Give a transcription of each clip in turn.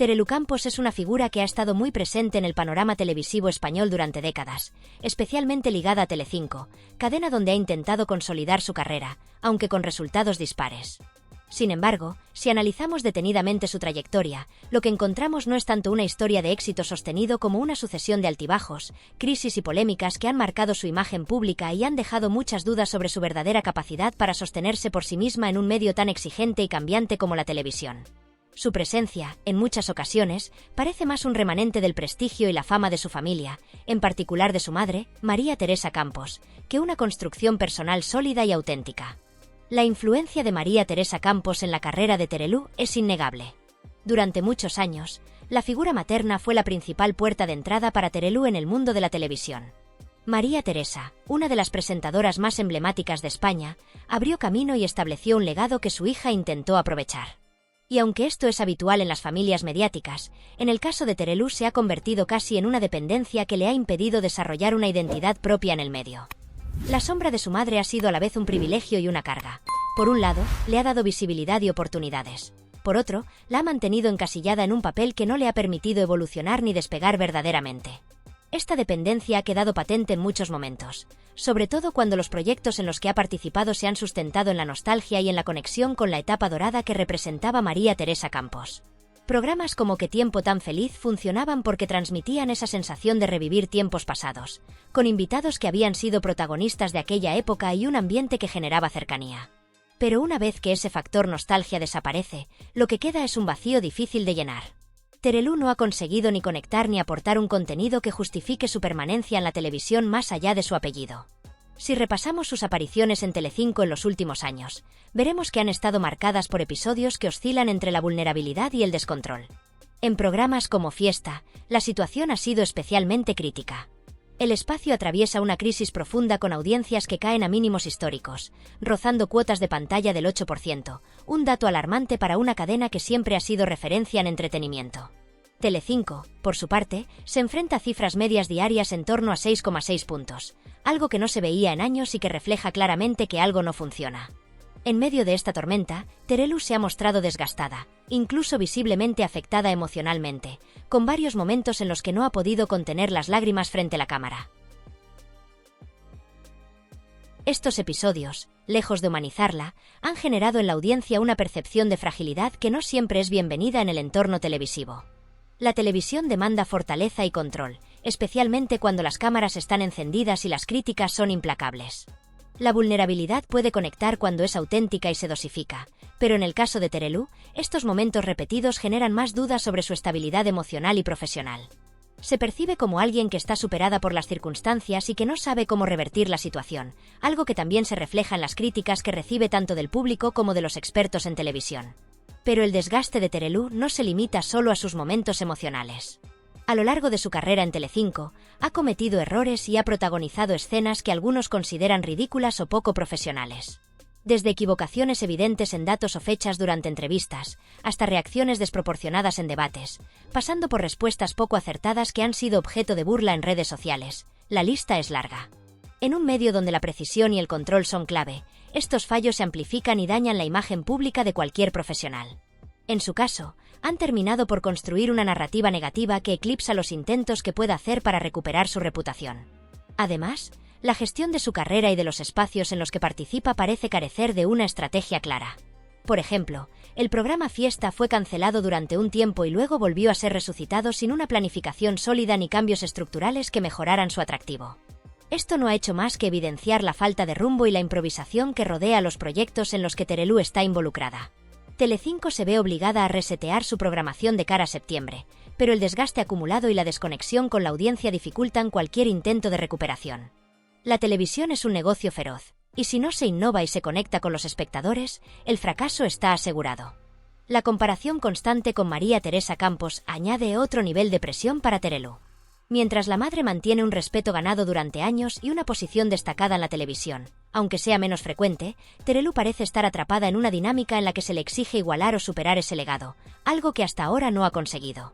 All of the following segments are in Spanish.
Terelu Campos es una figura que ha estado muy presente en el panorama televisivo español durante décadas, especialmente ligada a Telecinco, cadena donde ha intentado consolidar su carrera, aunque con resultados dispares. Sin embargo, si analizamos detenidamente su trayectoria, lo que encontramos no es tanto una historia de éxito sostenido como una sucesión de altibajos, crisis y polémicas que han marcado su imagen pública y han dejado muchas dudas sobre su verdadera capacidad para sostenerse por sí misma en un medio tan exigente y cambiante como la televisión. Su presencia, en muchas ocasiones, parece más un remanente del prestigio y la fama de su familia, en particular de su madre, María Teresa Campos, que una construcción personal sólida y auténtica. La influencia de María Teresa Campos en la carrera de Terelu es innegable. Durante muchos años, la figura materna fue la principal puerta de entrada para Terelu en el mundo de la televisión. María Teresa, una de las presentadoras más emblemáticas de España, abrió camino y estableció un legado que su hija intentó aprovechar. Y aunque esto es habitual en las familias mediáticas, en el caso de Terelu se ha convertido casi en una dependencia que le ha impedido desarrollar una identidad propia en el medio. La sombra de su madre ha sido a la vez un privilegio y una carga. Por un lado, le ha dado visibilidad y oportunidades. Por otro, la ha mantenido encasillada en un papel que no le ha permitido evolucionar ni despegar verdaderamente. Esta dependencia ha quedado patente en muchos momentos, sobre todo cuando los proyectos en los que ha participado se han sustentado en la nostalgia y en la conexión con la etapa dorada que representaba María Teresa Campos. Programas como Qué tiempo tan feliz funcionaban porque transmitían esa sensación de revivir tiempos pasados, con invitados que habían sido protagonistas de aquella época y un ambiente que generaba cercanía. Pero una vez que ese factor nostalgia desaparece, lo que queda es un vacío difícil de llenar. Terelu no ha conseguido ni conectar ni aportar un contenido que justifique su permanencia en la televisión más allá de su apellido. Si repasamos sus apariciones en Telecinco en los últimos años, veremos que han estado marcadas por episodios que oscilan entre la vulnerabilidad y el descontrol. En programas como Fiesta, la situación ha sido especialmente crítica. El espacio atraviesa una crisis profunda con audiencias que caen a mínimos históricos, rozando cuotas de pantalla del 8%, un dato alarmante para una cadena que siempre ha sido referencia en entretenimiento. Telecinco, por su parte, se enfrenta a cifras medias diarias en torno a 6,6 puntos, algo que no se veía en años y que refleja claramente que algo no funciona. En medio de esta tormenta, Terelu se ha mostrado desgastada, incluso visiblemente afectada emocionalmente, con varios momentos en los que no ha podido contener las lágrimas frente a la cámara. Estos episodios, lejos de humanizarla, han generado en la audiencia una percepción de fragilidad que no siempre es bienvenida en el entorno televisivo. La televisión demanda fortaleza y control, especialmente cuando las cámaras están encendidas y las críticas son implacables. La vulnerabilidad puede conectar cuando es auténtica y se dosifica, pero en el caso de Terelu, estos momentos repetidos generan más dudas sobre su estabilidad emocional y profesional. Se percibe como alguien que está superada por las circunstancias y que no sabe cómo revertir la situación, algo que también se refleja en las críticas que recibe tanto del público como de los expertos en televisión. Pero el desgaste de Terelu no se limita solo a sus momentos emocionales. A lo largo de su carrera en Telecinco, ha cometido errores y ha protagonizado escenas que algunos consideran ridículas o poco profesionales. Desde equivocaciones evidentes en datos o fechas durante entrevistas, hasta reacciones desproporcionadas en debates, pasando por respuestas poco acertadas que han sido objeto de burla en redes sociales, la lista es larga. En un medio donde la precisión y el control son clave, estos fallos se amplifican y dañan la imagen pública de cualquier profesional. En su caso, han terminado por construir una narrativa negativa que eclipsa los intentos que pueda hacer para recuperar su reputación. Además, la gestión de su carrera y de los espacios en los que participa parece carecer de una estrategia clara. Por ejemplo, el programa Fiesta fue cancelado durante un tiempo y luego volvió a ser resucitado sin una planificación sólida ni cambios estructurales que mejoraran su atractivo. Esto no ha hecho más que evidenciar la falta de rumbo y la improvisación que rodea los proyectos en los que Terelu está involucrada. Telecinco se ve obligada a resetear su programación de cara a septiembre, pero el desgaste acumulado y la desconexión con la audiencia dificultan cualquier intento de recuperación. La televisión es un negocio feroz, y si no se innova y se conecta con los espectadores, el fracaso está asegurado. La comparación constante con María Teresa Campos añade otro nivel de presión para Terelu. Mientras la madre mantiene un respeto ganado durante años y una posición destacada en la televisión, aunque sea menos frecuente, Terelu parece estar atrapada en una dinámica en la que se le exige igualar o superar ese legado, algo que hasta ahora no ha conseguido.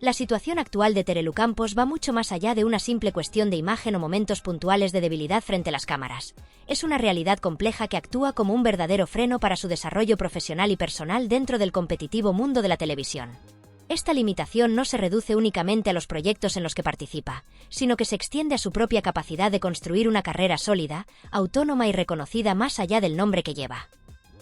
La situación actual de Terelu Campos va mucho más allá de una simple cuestión de imagen o momentos puntuales de debilidad frente a las cámaras. Es una realidad compleja que actúa como un verdadero freno para su desarrollo profesional y personal dentro del competitivo mundo de la televisión. Esta limitación no se reduce únicamente a los proyectos en los que participa, sino que se extiende a su propia capacidad de construir una carrera sólida, autónoma y reconocida más allá del nombre que lleva.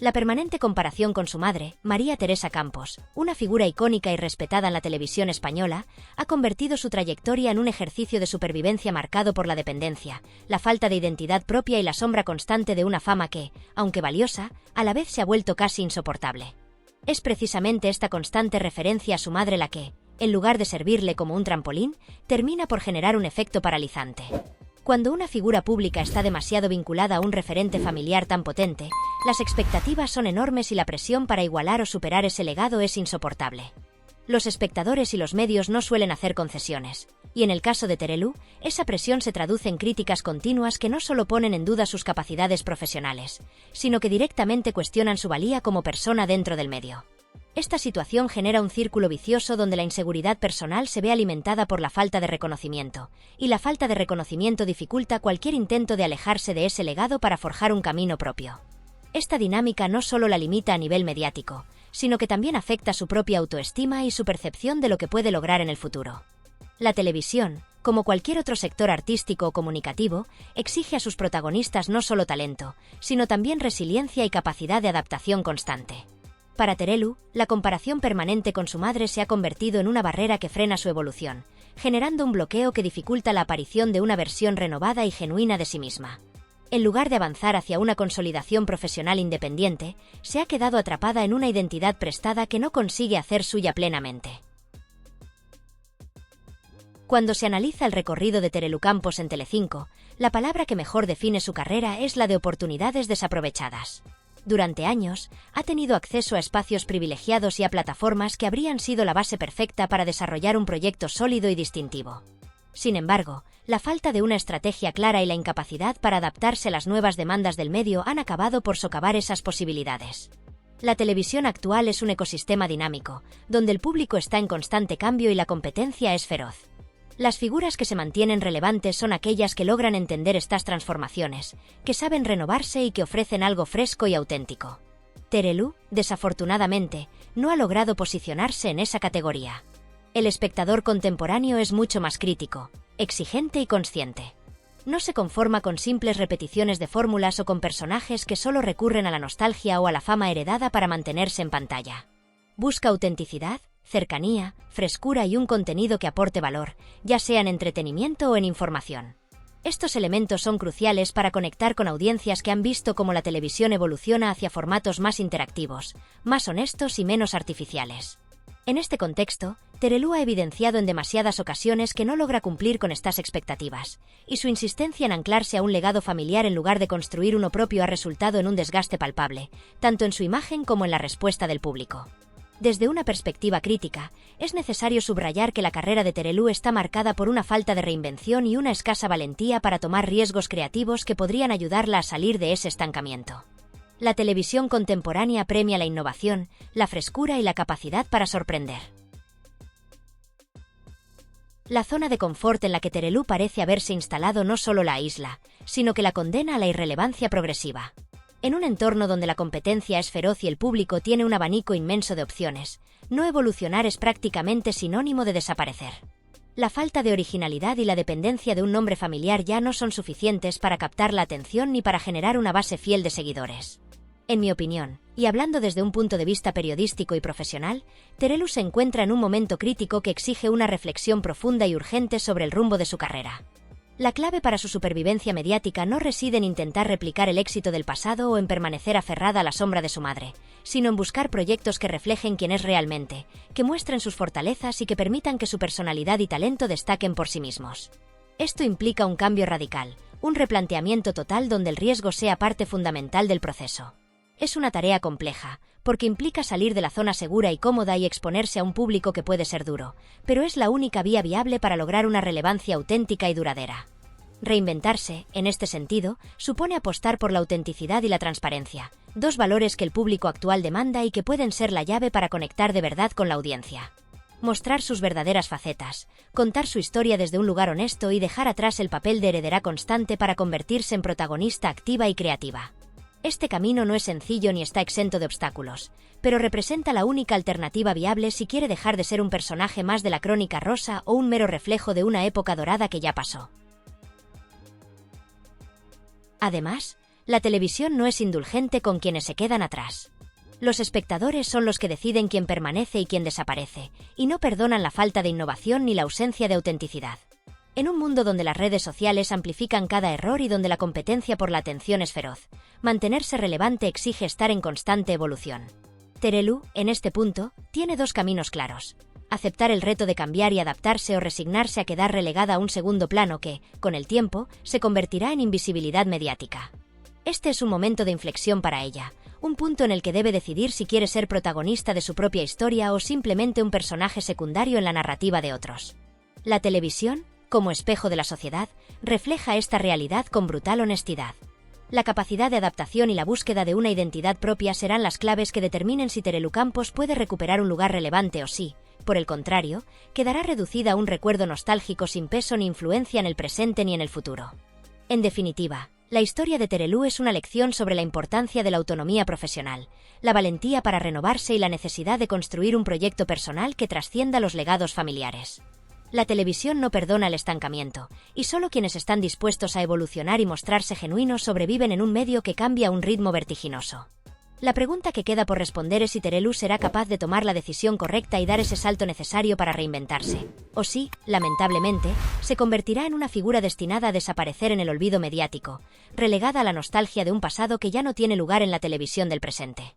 La permanente comparación con su madre, María Teresa Campos, una figura icónica y respetada en la televisión española, ha convertido su trayectoria en un ejercicio de supervivencia marcado por la dependencia, la falta de identidad propia y la sombra constante de una fama que, aunque valiosa, a la vez se ha vuelto casi insoportable. Es precisamente esta constante referencia a su madre la que, en lugar de servirle como un trampolín, termina por generar un efecto paralizante. Cuando una figura pública está demasiado vinculada a un referente familiar tan potente, las expectativas son enormes y la presión para igualar o superar ese legado es insoportable. Los espectadores y los medios no suelen hacer concesiones, y en el caso de Terelu, esa presión se traduce en críticas continuas que no solo ponen en duda sus capacidades profesionales, sino que directamente cuestionan su valía como persona dentro del medio. Esta situación genera un círculo vicioso donde la inseguridad personal se ve alimentada por la falta de reconocimiento, y la falta de reconocimiento dificulta cualquier intento de alejarse de ese legado para forjar un camino propio. Esta dinámica no solo la limita a nivel mediático, sino que también afecta su propia autoestima y su percepción de lo que puede lograr en el futuro. La televisión, como cualquier otro sector artístico o comunicativo, exige a sus protagonistas no solo talento, sino también resiliencia y capacidad de adaptación constante. Para Terelu, la comparación permanente con su madre se ha convertido en una barrera que frena su evolución, generando un bloqueo que dificulta la aparición de una versión renovada y genuina de sí misma. En lugar de avanzar hacia una consolidación profesional independiente, se ha quedado atrapada en una identidad prestada que no consigue hacer suya plenamente. Cuando se analiza el recorrido de Terelu Campos en Telecinco, la palabra que mejor define su carrera es la de oportunidades desaprovechadas. Durante años, ha tenido acceso a espacios privilegiados y a plataformas que habrían sido la base perfecta para desarrollar un proyecto sólido y distintivo. Sin embargo, la falta de una estrategia clara y la incapacidad para adaptarse a las nuevas demandas del medio han acabado por socavar esas posibilidades. La televisión actual es un ecosistema dinámico, donde el público está en constante cambio y la competencia es feroz. Las figuras que se mantienen relevantes son aquellas que logran entender estas transformaciones, que saben renovarse y que ofrecen algo fresco y auténtico. Terelu, desafortunadamente, no ha logrado posicionarse en esa categoría. El espectador contemporáneo es mucho más crítico, exigente y consciente. No se conforma con simples repeticiones de fórmulas o con personajes que solo recurren a la nostalgia o a la fama heredada para mantenerse en pantalla. Busca autenticidad, cercanía, frescura y un contenido que aporte valor, ya sea en entretenimiento o en información. Estos elementos son cruciales para conectar con audiencias que han visto cómo la televisión evoluciona hacia formatos más interactivos, más honestos y menos artificiales. En este contexto, Terelu ha evidenciado en demasiadas ocasiones que no logra cumplir con estas expectativas, y su insistencia en anclarse a un legado familiar en lugar de construir uno propio ha resultado en un desgaste palpable, tanto en su imagen como en la respuesta del público. Desde una perspectiva crítica, es necesario subrayar que la carrera de Terelu está marcada por una falta de reinvención y una escasa valentía para tomar riesgos creativos que podrían ayudarla a salir de ese estancamiento. La televisión contemporánea premia la innovación, la frescura y la capacidad para sorprender. La zona de confort en la que Terelu parece haberse instalado no solo la aísla, sino que la condena a la irrelevancia progresiva. En un entorno donde la competencia es feroz y el público tiene un abanico inmenso de opciones, no evolucionar es prácticamente sinónimo de desaparecer. La falta de originalidad y la dependencia de un nombre familiar ya no son suficientes para captar la atención ni para generar una base fiel de seguidores. En mi opinión, y hablando desde un punto de vista periodístico y profesional, Terelu se encuentra en un momento crítico que exige una reflexión profunda y urgente sobre el rumbo de su carrera. La clave para su supervivencia mediática no reside en intentar replicar el éxito del pasado o en permanecer aferrada a la sombra de su madre, sino en buscar proyectos que reflejen quién es realmente, que muestren sus fortalezas y que permitan que su personalidad y talento destaquen por sí mismos. Esto implica un cambio radical, un replanteamiento total donde el riesgo sea parte fundamental del proceso. Es una tarea compleja, porque implica salir de la zona segura y cómoda y exponerse a un público que puede ser duro, pero es la única vía viable para lograr una relevancia auténtica y duradera. Reinventarse, en este sentido, supone apostar por la autenticidad y la transparencia, dos valores que el público actual demanda y que pueden ser la llave para conectar de verdad con la audiencia. Mostrar sus verdaderas facetas, contar su historia desde un lugar honesto y dejar atrás el papel de heredera constante para convertirse en protagonista activa y creativa. Este camino no es sencillo ni está exento de obstáculos, pero representa la única alternativa viable si quiere dejar de ser un personaje más de la crónica rosa o un mero reflejo de una época dorada que ya pasó. Además, la televisión no es indulgente con quienes se quedan atrás. Los espectadores son los que deciden quién permanece y quién desaparece, y no perdonan la falta de innovación ni la ausencia de autenticidad. En un mundo donde las redes sociales amplifican cada error y donde la competencia por la atención es feroz, mantenerse relevante exige estar en constante evolución. Terelu, en este punto, tiene dos caminos claros: aceptar el reto de cambiar y adaptarse o resignarse a quedar relegada a un segundo plano que, con el tiempo, se convertirá en invisibilidad mediática. Este es un momento de inflexión para ella, un punto en el que debe decidir si quiere ser protagonista de su propia historia o simplemente un personaje secundario en la narrativa de otros. La televisión, como espejo de la sociedad, refleja esta realidad con brutal honestidad. La capacidad de adaptación y la búsqueda de una identidad propia serán las claves que determinen si Terelu Campos puede recuperar un lugar relevante o si, por el contrario, quedará reducida a un recuerdo nostálgico sin peso ni influencia en el presente ni en el futuro. En definitiva, la historia de Terelu es una lección sobre la importancia de la autonomía profesional, la valentía para renovarse y la necesidad de construir un proyecto personal que trascienda los legados familiares. La televisión no perdona el estancamiento, y solo quienes están dispuestos a evolucionar y mostrarse genuinos sobreviven en un medio que cambia a un ritmo vertiginoso. La pregunta que queda por responder es si Terelu será capaz de tomar la decisión correcta y dar ese salto necesario para reinventarse, o si, lamentablemente, se convertirá en una figura destinada a desaparecer en el olvido mediático, relegada a la nostalgia de un pasado que ya no tiene lugar en la televisión del presente.